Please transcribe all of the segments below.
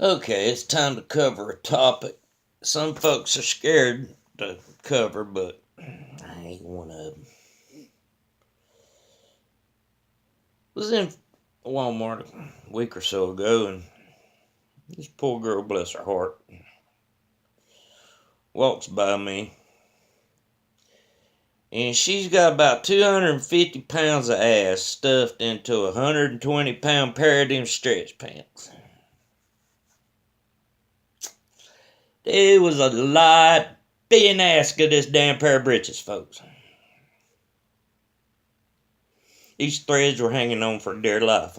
Okay, it's time to cover a topic some folks are scared to cover, but I ain't one of them. Was in Walmart a week or so ago, and this poor girl, bless her heart, walks by me, and she's got about 250 pounds of ass stuffed into a 120-pound pair of them stretch pants. There was a lot being asked of this damn pair of britches, folks. These threads were hanging on for dear life.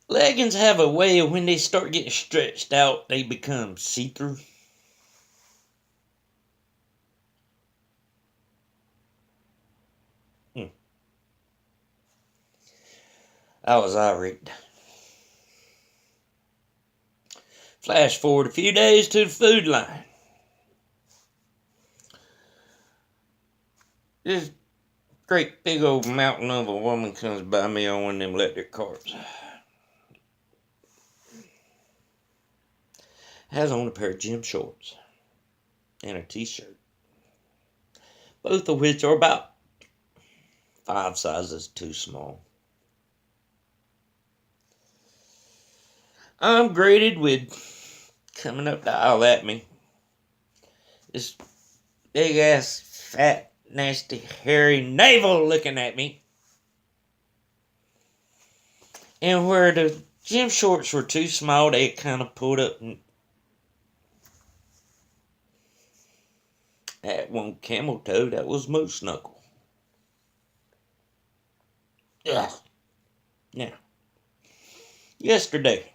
Leggings have a way of when they start getting stretched out, they become see-through. I was irate. Flash forward a few days to the food line. This great big old mountain of a woman comes by me on one of them electric carts. Has on a pair of gym shorts and a t-shirt, both of which are about 5 sizes too small. I'm greeted with coming up the aisle at me, this big ass, fat, nasty, hairy navel looking at me. And where the gym shorts were too small, they kind of pulled up at one camel toe that was moose knuckle. Ugh. Now, yesterday,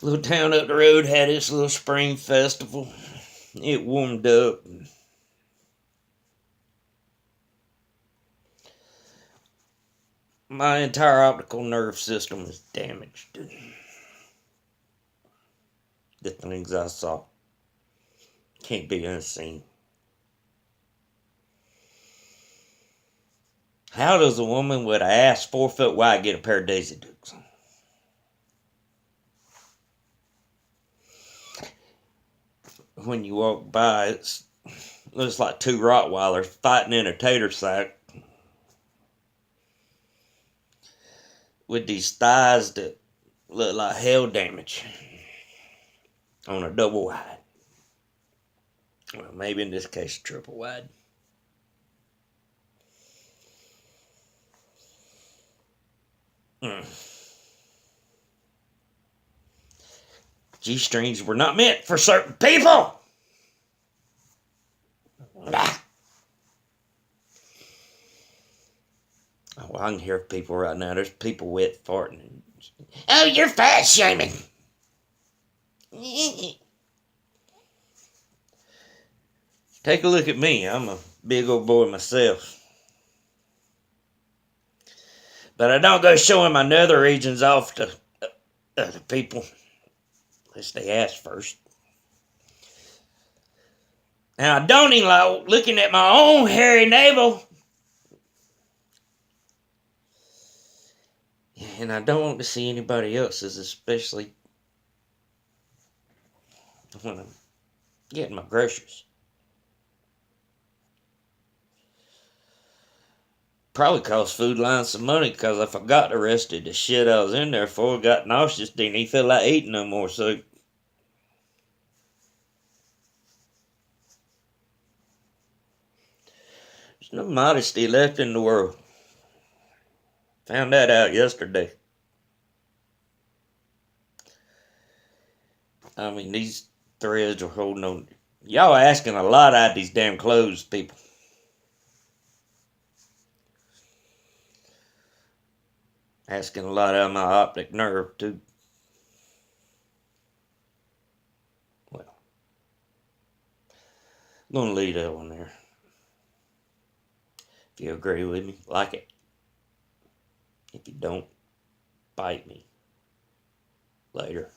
little town up the road had its little spring festival. It warmed up. My entire optical nerve system is damaged. The things I saw can't be unseen. How does a woman with an ass 4 foot wide get a pair of Daisy Dukes? When you walk by, it looks like two Rottweilers fighting in a tater sack with these thighs that look like hail damage on a double wide. Well, maybe in this case, triple wide. G-strings were not meant for certain people. Oh, I can hear people right now. There's people wet farting. Oh, you're fat shaming. Take a look at me. I'm a big old boy myself. But I don't go showing my nether regions off to other people. Unless they ask first. Now, I don't even like looking at my own hairy navel. And I don't want to see anybody else's, especially when I'm getting my groceries. Probably cost Food Line some money because I forgot the rest of the shit I was in there for. Got nauseous, didn't even feel like eating no more. So there's no modesty left in the world. Found that out yesterday. I mean, these threads are holding on. Y'all asking a lot out of these damn clothes, people. Asking a lot out of my optic nerve, too. Well, I'm going to leave that one there. If you agree with me, like it. If you don't, bite me. Later.